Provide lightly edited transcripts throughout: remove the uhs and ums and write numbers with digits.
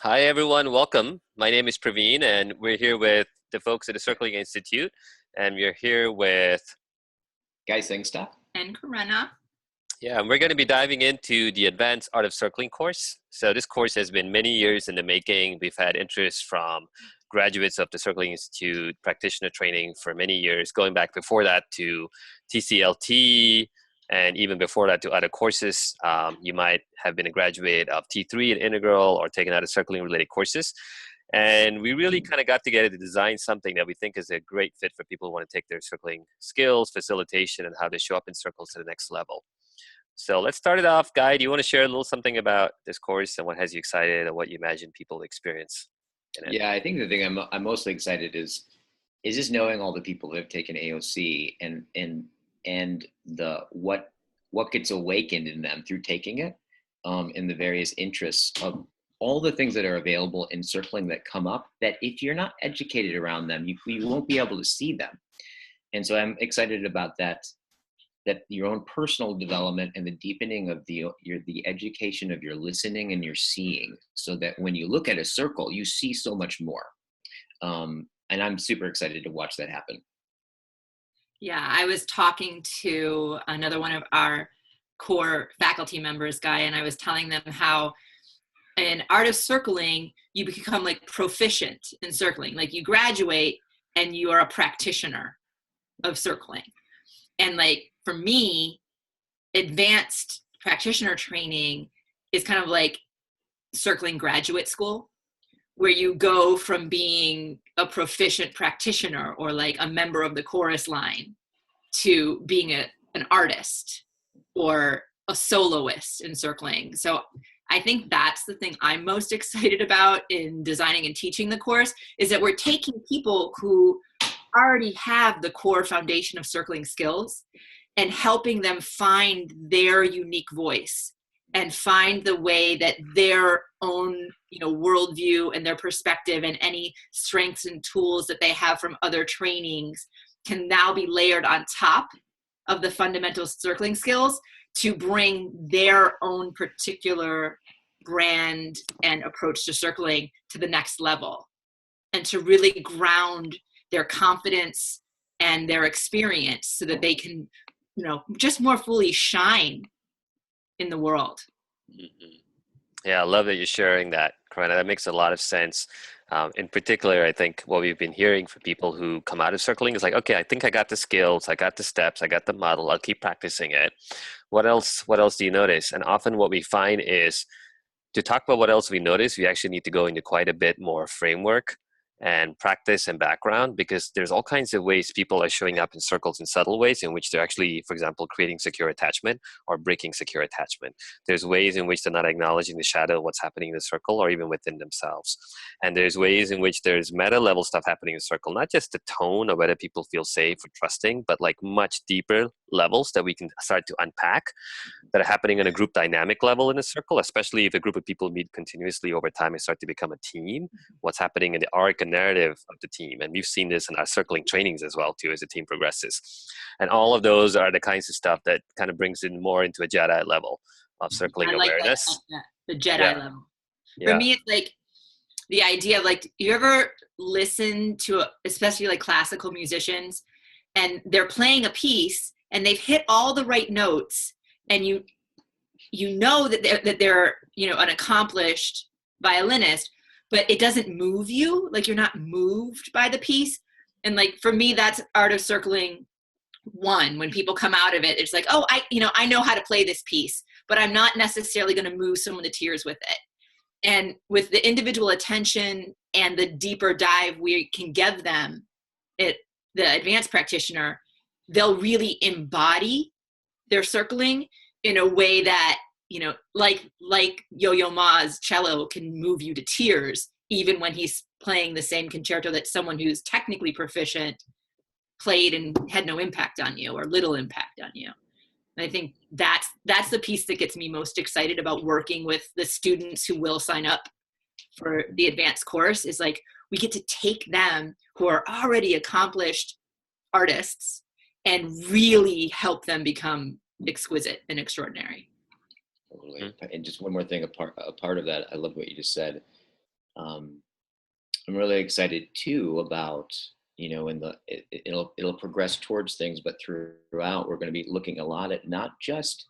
Hi, everyone. Welcome. My name is Praveen, and we're here with the folks at the Circling Institute. And we're here with, Guys, Singsta. And Karena. yeah, and we're going to be diving into the Advanced Art of Circling course. So, this course has been many years in the making. We've had interest from graduates of the Circling Institute, practitioner training for many years, going back before that to TCLT, and even before that to other courses. You might have been a graduate of T3 and Integral or taken other circling related courses. And we really kind of got together to design something that we think is a great fit for people who want to take their circling skills, facilitation, and how to show up in circles to the next level. So let's start it off. Guy, do you want to share a little something about this course and what has you excited and what you imagine people experience in it? Yeah, I think the thing I'm mostly excited is just knowing all the people that have taken AOC and the what gets awakened in them through taking it, in the various interests of all the things that are available in circling that come up that if you're not educated around them, you won't be able to see them. And so I'm excited about that your own personal development and the deepening of the education of your listening and your seeing, so that when you look at a circle, you see so much more. And I'm super excited to watch that happen. Yeah, I was talking to another one of our core faculty members, Guy, and I was telling them how in art of circling, you become like proficient in circling. Like you graduate and you are a practitioner of circling. And like for me, advanced practitioner training is kind of like circling graduate school, where you go from being a proficient practitioner or like a member of the chorus line to being an artist or a soloist in circling. So I think that's the thing I'm most excited about in designing and teaching the course, is that we're taking people who already have the core foundation of circling skills and helping them find their unique voice and find the way that their own, worldview and their perspective and any strengths and tools that they have from other trainings can now be layered on top of the fundamental circling skills to bring their own particular brand and approach to circling to the next level, and to really ground their confidence and their experience so that they can, just more fully shine in the world. Mm-hmm. Yeah, I love that you're sharing that, Karina. That makes a lot of sense. In particular, I think what we've been hearing from people who come out of circling is like, okay, I think I got the skills, I got the steps, I got the model, I'll keep practicing it. What else do you notice? And often what we find is to talk about what else we notice, we actually need to go into quite a bit more framework and practice and background, because there's all kinds of ways people are showing up in circles in subtle ways in which they're actually, for example, creating secure attachment or breaking secure attachment. There's ways in which they're not acknowledging the shadow of what's happening in the circle or even within themselves. And there's ways in which there's meta level stuff happening in the circle, not just the tone or whether people feel safe or trusting, but like much deeper levels that we can start to unpack that are happening on a group dynamic level in a circle, especially if a group of people meet continuously over time and start to become a team. What's happening in the arc and narrative of the team. And we've seen this in our circling trainings as well too, as the team progresses. And all of those are the kinds of stuff that kind of brings it more into a Jedi level of circling awareness. The Jedi level. Yeah. For me, it's like the idea of like, you ever listen to especially like classical musicians and they're playing a piece and they've hit all the right notes, and you know that they're an accomplished violinist, but it doesn't move you, like you're not moved by the piece. And like for me, that's art of circling one. When people come out of it, it's like, oh, I know how to play this piece, but I'm not necessarily going to move someone to tears with it. And with the individual attention and the deeper dive we can give them, the advanced practitioner, they'll really embody their circling in a way that, like Yo-Yo Ma's cello can move you to tears, even when he's playing the same concerto that someone who's technically proficient played and had no impact on you or little impact on you. And I think that's the piece that gets me most excited about working with the students who will sign up for the advanced course, is like we get to take them who are already accomplished artists and really help them become exquisite and extraordinary. Totally. And just one more thing, a part of that, I love what you just said. Um, I'm really excited too about, in it'll progress towards things, but throughout we're going to be looking a lot at not just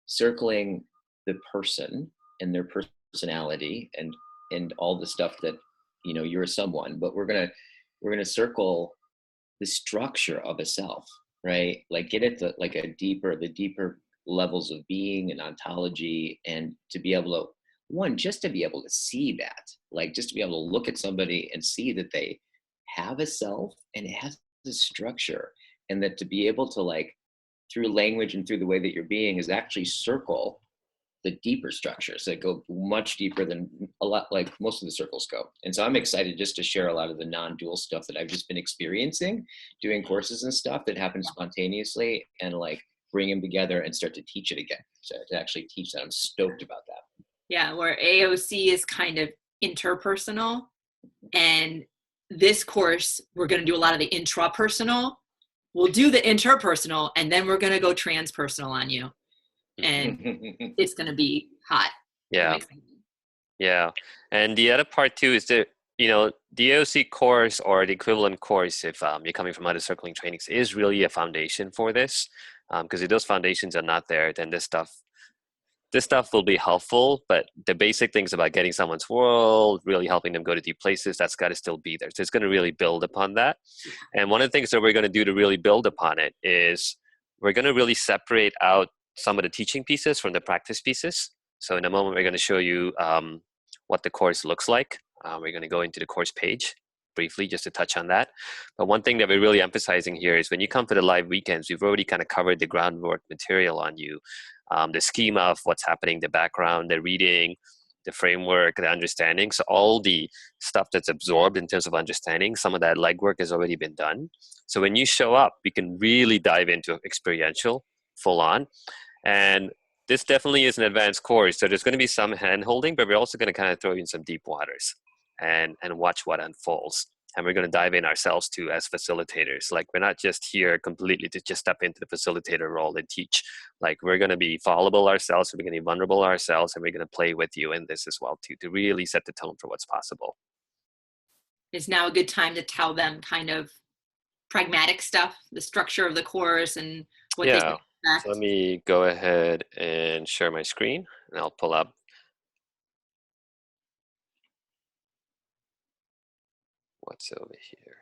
circling the person and their personality and all the stuff that, you're a someone, but we're gonna circle the structure of a self, right? Like get at the deeper levels of being and ontology, and to be able to, one, just to be able to see that, like just to be able to look at somebody and see that they have a self and it has a structure, and that to be able to, like, through language and through the way that you're being, is actually circle the deeper structures that go much deeper than a lot, like most of the circles go. And so I'm excited just to share a lot of the non-dual stuff that I've just been experiencing doing courses and stuff that happen spontaneously, and like bring them together and start to teach it again. So to actually teach that, I'm stoked about that. Yeah, where AOC is kind of interpersonal, and this course we're going to do a lot of the intrapersonal. We'll do the interpersonal, and then we're going to go transpersonal on you, and it's going to be hot. Yeah. Yeah. And the other part too is that, the AOC course, or the equivalent course, if you're coming from other circling trainings, is really a foundation for this. Because if those foundations are not there, then this stuff will be helpful, but the basic things about getting someone's world, really helping them go to deep places, that's got to still be there. So it's going to really build upon that. And one of the things that we're going to do to really build upon it is we're going to really separate out some of the teaching pieces from the practice pieces. So in a moment, we're going to show you what the course looks like. We're going to go into the course page briefly just to touch on that. But one thing that we're really emphasizing here is when you come for the live weekends, we've already kind of covered the groundwork material on you. The schema of what's happening, the background, the reading, the framework, the understanding. So all the stuff that's absorbed in terms of understanding, some of that legwork has already been done. So when you show up, we can really dive into experiential, full on. And this definitely is an advanced course. So there's going to be some hand holding, but we're also going to kind of throw in some deep waters and watch what unfolds. And we're going to dive in ourselves too as facilitators. Like, we're not just here completely to just step into the facilitator role and teach. Like, we're going to be fallible ourselves, we're going to be vulnerable ourselves, and we're going to play with you in this as well too, to really set the tone for what's possible. Is now a good time to tell them kind of pragmatic stuff, the structure of the course and what they can expect? So let me go ahead and share my screen, and I'll pull up what's over here.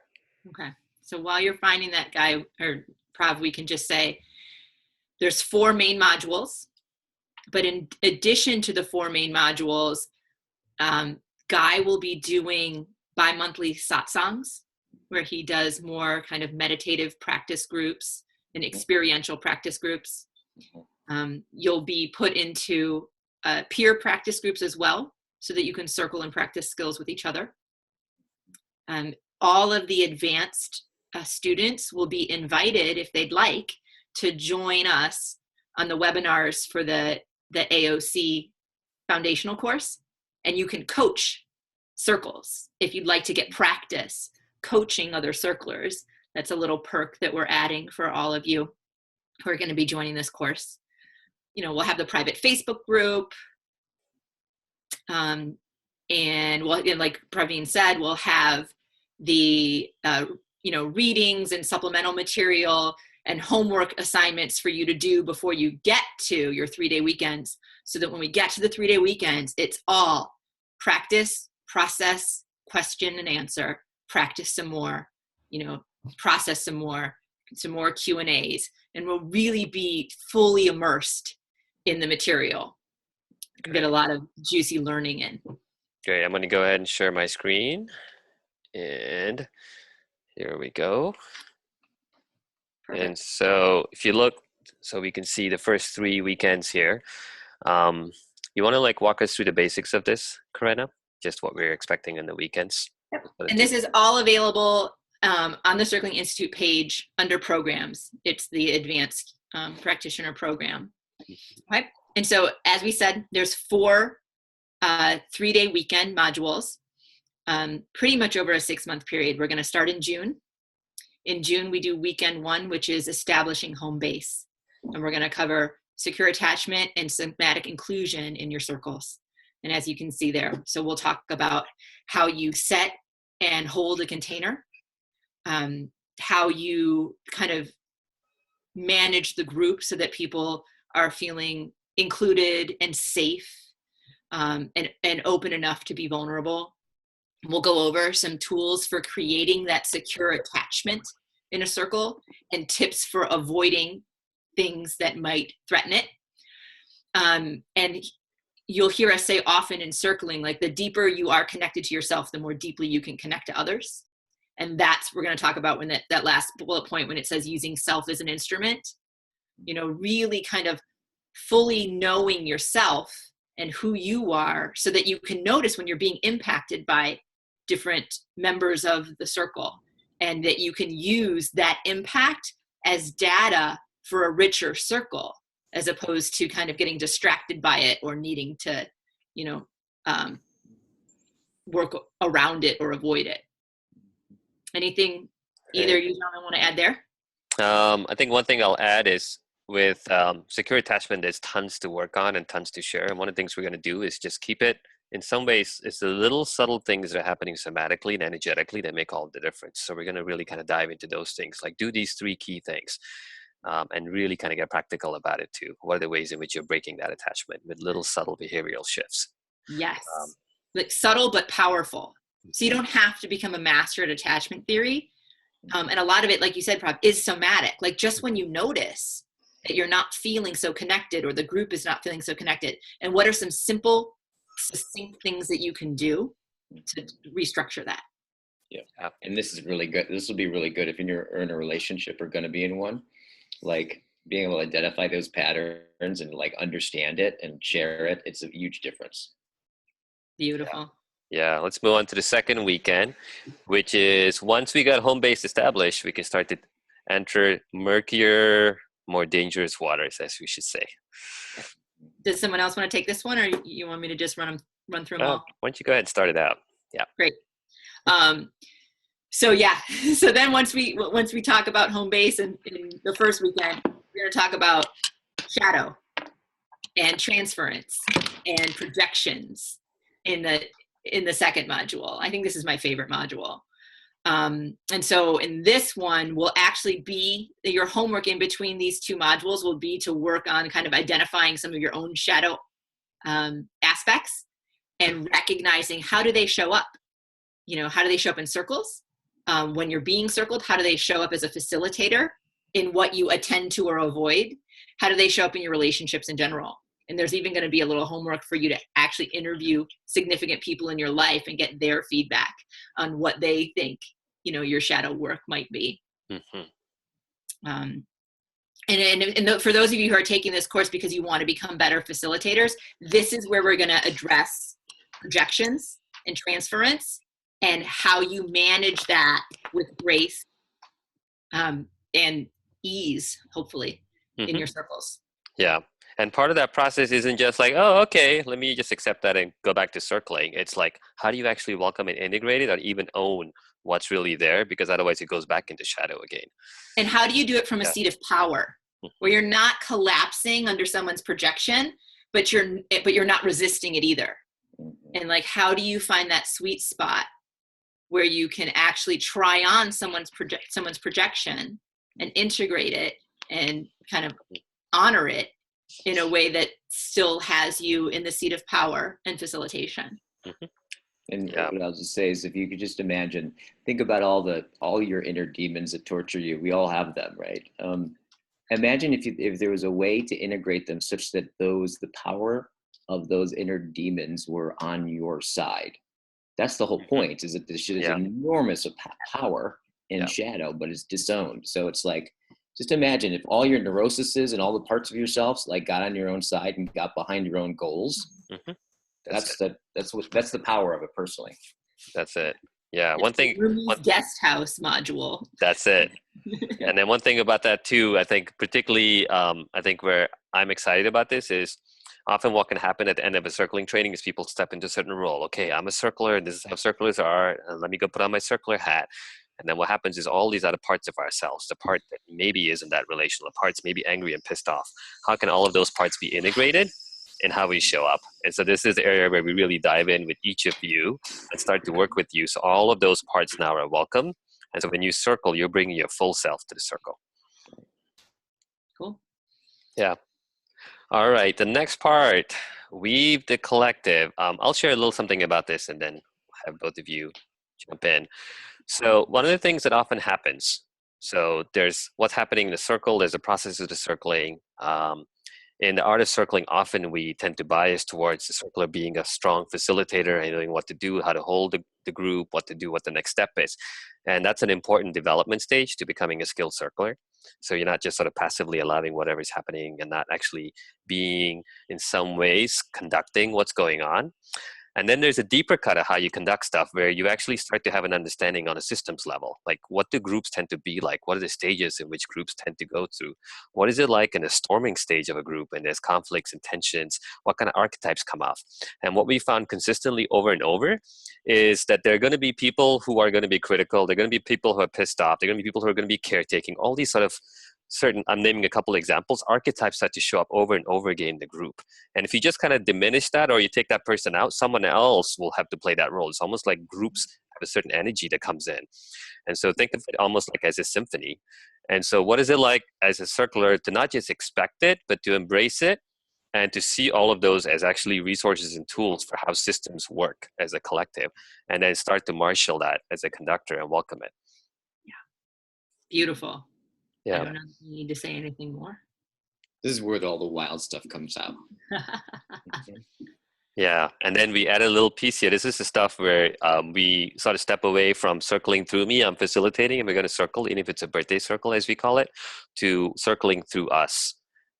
Okay. So while you're finding that, guy or Prav, we can just say there's 4 main modules, but in addition to the 4 main modules, Guy will be doing bi-monthly satsangs, where he does more kind of meditative practice groups and experiential practice groups. You'll be put into peer practice groups as well, so that you can circle and practice skills with each other. All of the advanced students will be invited, if they'd like, to join us on the webinars for the AOC foundational course. And you can coach circles if you'd like to get practice coaching other circlers. That's a little perk that we're adding for all of you who are going to be joining this course. We'll have the private Facebook group. And like Praveen said, we'll have the readings and supplemental material and homework assignments for you to do before you get to your 3-day weekends, so that when we get to the 3-day weekends, it's all practice, process, question and answer, practice some more, process some more Q&As, and we'll really be fully immersed in the material. Get a lot of juicy learning in. Great. I'm going to go ahead and share my screen. And here we go. Perfect. And so if you look, so we can see the first 3 weekends here. You want to walk us through the basics of this, Karina? Just what we're expecting in the weekends. Yep. And this is all available on the Circling Institute page under programs. It's the advanced practitioner program. Okay. And so, as we said, there's 4 3-day weekend modules, pretty much over a 6-month period. We're going to start in June. In June, we do weekend 1, which is establishing home base. And we're going to cover secure attachment and somatic inclusion in your circles. And as you can see there, so we'll talk about how you set and hold a container, how you kind of manage the group so that people are feeling included and safe, and open enough to be vulnerable. We'll go over some tools for creating that secure attachment in a circle and tips for avoiding things that might threaten it. And you'll hear us say often in circling, like, the deeper you are connected to yourself, the more deeply you can connect to others. And that's, we're going to talk about when that last bullet point, when it says using self as an instrument, really kind of fully knowing yourself and who you are, so that you can notice when you're being impacted by different members of the circle, and that you can use that impact as data for a richer circle, as opposed to kind of getting distracted by it or needing to, work around it or avoid it. Anything either you gentlemen want to add there? I think one thing I'll add is, with secure attachment, there's tons to work on and tons to share. And one of the things we're going to do is just keep it, in some ways, it's the little subtle things that are happening somatically and energetically that make all the difference. So we're going to really kind of dive into those things, like do these 3 key things, and really kind of get practical about it too. What are the ways in which you're breaking that attachment with little subtle behavioral shifts? Yes. Like subtle but powerful. So you don't have to become a master at attachment theory. And a lot of it, like you said, Prab, is somatic. Like, just when you notice that you're not feeling so connected, or the group is not feeling so connected, and what are some simple, succinct things that you can do to restructure that? Yeah. And this is really good. This will be really good if you're in a relationship or going to be in one, like being able to identify those patterns and like understand it and share it. It's a huge difference. Beautiful. Yeah, let's move on to the second weekend, which is, once we got home base established, we can start to enter murkier, more dangerous waters, as we should say. Does someone else want to take this one, or you want me to just run through them all? Why don't you go ahead and start it out? Yeah. Great. So yeah, so then once we talk about home base in the first weekend, we're going to talk about shadow and transference and projections in the second module. I think this is my favorite module. And so in this one will actually be, your homework in between these 2 modules will be to work on kind of identifying some of your own shadow aspects, and recognizing, how do they show up? How do they show up in circles? When you're being circled, how do they show up as a facilitator in what you attend to or avoid? How do they show up in your relationships in general? And there's even going to be a little homework for you to actually interview significant people in your life and get their feedback on what they think, your shadow work might be. Mm-hmm. And for those of you who are taking this course because you want to become better facilitators, this is where we're going to address projections and transference, and how you manage that with grace and ease, hopefully, in your circles. Yeah. And part of that process isn't just like, oh, okay, let me just accept that and go back to circling. It's like, how do you actually welcome and integrate it, or even own what's really there? Because otherwise it goes back into shadow again. And how do you do it from a seat of power, where you're not collapsing under someone's projection, but you're not resisting it either? And like, how do you find that sweet spot where you can actually try on someone's projection and integrate it and kind of honor it in a way that still has you in the seat of power and facilitation. And what I'll just say is, if you could just imagine, think about all your inner demons that torture you. We all have them, right? Imagine if there was a way to integrate them such that the power of those inner demons were on your side. That's the whole point, is that this shit is enormous power in shadow, but it's disowned. So it's like, just imagine if all your neuroses and all the parts of yourselves like got on your own side and got behind your own goals. That's the power of it, personally. That's it. Yeah. It's one guest house module. That's it. And then one thing about that too, I think particularly, I think where I'm excited about this is, often what can happen at the end of a circling training is people step into a certain role. Okay, I'm a circler, and this is how circlers are, and let me go put on my circler hat. And then what happens is all these other parts of ourselves, the part that maybe isn't that relational, the parts maybe angry and pissed off, how can all of those parts be integrated in how we show up. And so this is the area where we really dive in with each of you and start to work with you. So all of those parts now are welcome. And so when you circle, you're bringing your full self to the circle. Cool. Yeah. All right. The next part, weave the collective. I'll share a little something about this and then have both of you jump in. So one of the things that often happens, so there's what's happening in the circle, there's a process of the circling. In the art of circling, often we tend to bias towards the circler being a strong facilitator and knowing what to do, how to hold the group, what to do, what the next step is. And that's an important development stage to becoming a skilled circler. So you're not just sort of passively allowing whatever's happening and not actually being, in some ways, conducting what's going on. And then there's a deeper cut of how you conduct stuff where you actually start to have an understanding on a systems level. Like, what do groups tend to be like? What are the stages in which groups tend to go through? What is it like in the storming stage of a group and there's conflicts and tensions? What kind of archetypes come off? And what we found consistently over and over is that there are going to be people who are going to be critical. There are going to be people who are pissed off. There are going to be people who are going to be caretaking. All these sort of certain, I'm naming a couple examples, archetypes start to show up over and over again in the group. And if you just kind of diminish that or you take that person out, someone else will have to play that role. It's almost like groups have a certain energy that comes in. And so think of it almost like as a symphony. And so what is it like as a circler to not just expect it, but to embrace it and to see all of those as actually resources and tools for how systems work as a collective, and then start to marshal that as a conductor and welcome it. Yeah. Beautiful. Yeah. I don't know if you need to say anything more. This is where all the wild stuff comes out. Yeah, and then we add a little piece here. This is the stuff where we sort of step away from circling through me. I'm facilitating, and we're going to circle, even if it's a birthday circle, as we call it, to circling through us,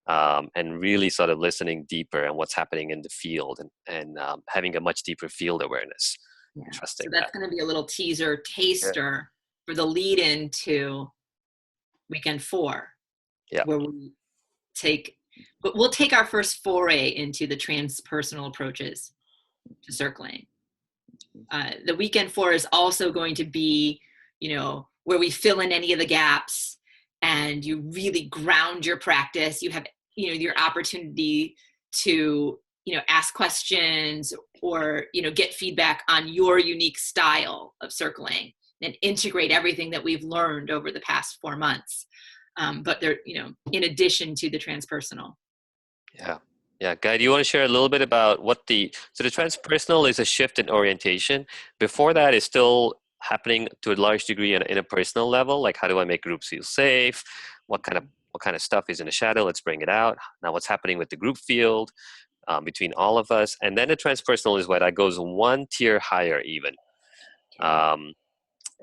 and really sort of listening deeper and what's happening in the field, and having a much deeper field awareness. Yeah. Trusting so that's going to be a little teaser, taster for the lead into weekend 4, where we'll take our first foray into the transpersonal approaches to circling. The weekend 4 is also going to be, where we fill in any of the gaps and you really ground your practice. You have, your opportunity to, ask questions or, get feedback on your unique style of circling and integrate everything that we've learned over the past 4 months. But they're, in addition to the transpersonal. Yeah. Guy, do you want to share a little bit about so the transpersonal is a shift in orientation. Before that is still happening to a large degree on an interpersonal level. Like, how do I make groups feel safe? What kind of stuff is in the shadow? Let's bring it out. Now, what's happening with the group field between all of us? And then the transpersonal is that goes one tier higher even.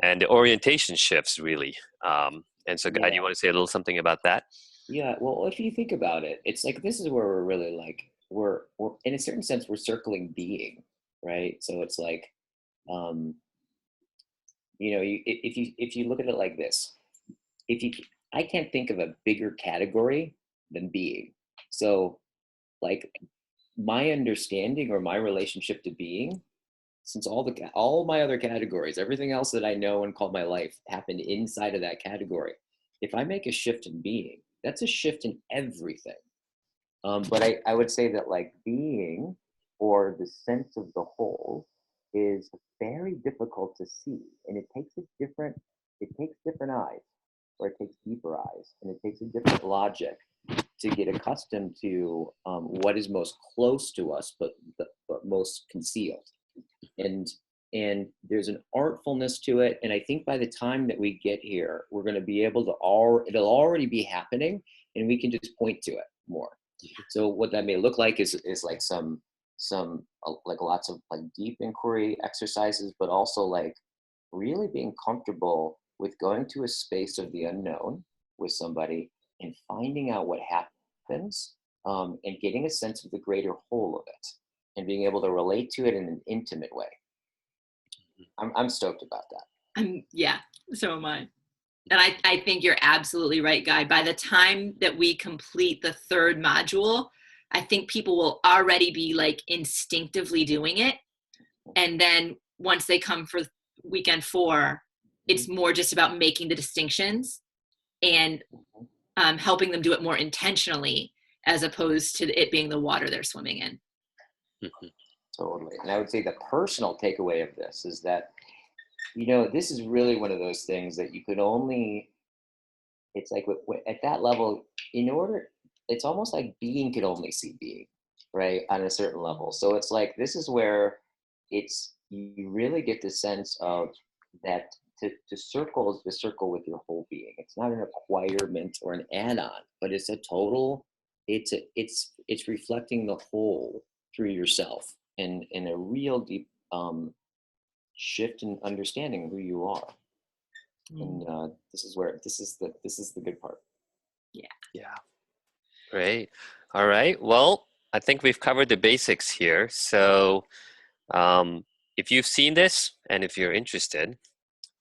And the orientation shifts really. And so, Guy, do you want to say a little something about that? Yeah, well, if you think about it, it's like this is where we're really like we're in a certain sense we're circling being, right? So it's like, if you look at it like this, I can't think of a bigger category than being. So, like, my understanding or my relationship to being, since all my other categories, everything else that I know and call my life happened inside of that category. If I make a shift in being, that's a shift in everything. But I would say that like being or the sense of the whole is very difficult to see, and it takes different eyes, or it takes deeper eyes, and it takes a different logic to get accustomed to what is most close to us, but most concealed. And there's an artfulness to it. And I think by the time that we get here, we're going to be able to it'll already be happening, and we can just point to it more. So what that may look like is like some like lots of like deep inquiry exercises, but also like really being comfortable with going to a space of the unknown with somebody and finding out what happens, and getting a sense of the greater whole of it and being able to relate to it in an intimate way. I'm stoked about that. Yeah, so am I. And I think you're absolutely right, Guy. By the time that we complete the 3rd module, I think people will already be like instinctively doing it. And then once they come for weekend 4, it's more just about making the distinctions and helping them do it more intentionally as opposed to it being the water they're swimming in. Totally. And I would say the personal takeaway of this is that, this is really one of those things that you could only, it's like at that level, it's almost like being could only see being, right, on a certain level. So it's like, this is where you really get the sense of that to circle is to circle with your whole being. It's not an acquirement or an add-on, but it's a total, it's reflecting the whole through yourself in a real deep shift in understanding who you are. And this is the good part. Yeah. Great. All right. Well, I think we've covered the basics here. So if you've seen this and if you're interested,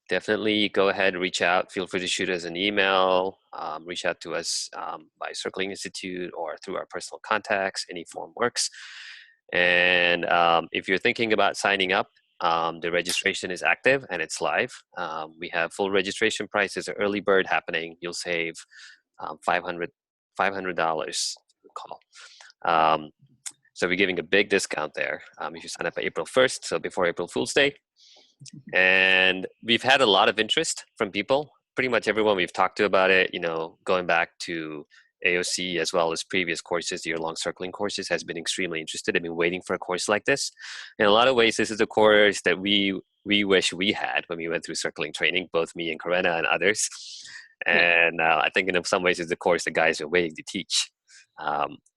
definitely go ahead and reach out. Feel free to shoot us an email, reach out to us by Circling Institute or through our personal contacts. Any form works. And if you're thinking about signing up, the registration is active and it's live. We have full registration prices, an early bird happening. You'll save $500 call. So we're giving a big discount there if you sign up by April 1st, so before April Fool's Day. And we've had a lot of interest from people. Pretty much everyone we've talked to about it, going back to AOC as well as previous courses, year-long circling courses, has been extremely interested. I've been waiting for a course like this. In a lot of ways, this is a course that we wish we had when we went through circling training, both me and Corinna and others. And I think in some ways it's the course the guys are waiting to teach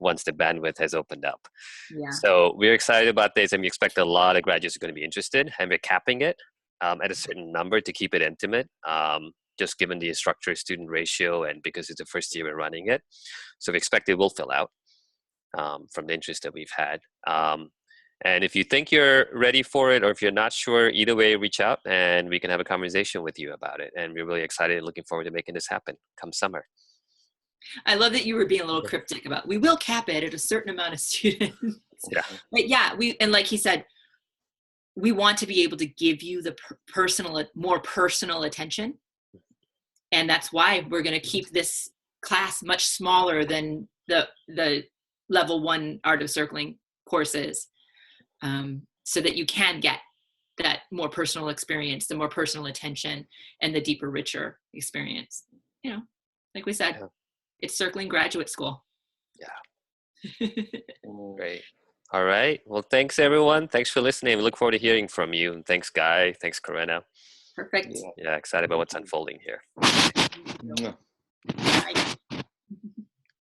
once the bandwidth has opened up. Yeah. So we're excited about this, and we expect a lot of graduates are going to be interested, and we're capping it at a certain number to keep it intimate, just given the instructor-student ratio and because it's the first year we're running it. So we expect it will fill out from the interest that we've had. And if you think you're ready for it, or if you're not sure, either way, reach out and we can have a conversation with you about it. And we're really excited and looking forward to making this happen come summer. I love that you were being a little cryptic about, we will cap it at a certain amount of students. Yeah. But yeah, and like he said, we want to be able to give you the more personal attention. And that's why we're going to keep this class much smaller than the level 1 Art of Circling courses, so that you can get that more personal experience, the more personal attention, and the deeper, richer experience. Like we said, it's Circling Graduate School. Yeah. Great. All right. Well, thanks everyone. Thanks for listening. We look forward to hearing from you. And thanks, Guy. Thanks, Corinna. Perfect. Yeah, excited about what's unfolding here. Yeah. Bye.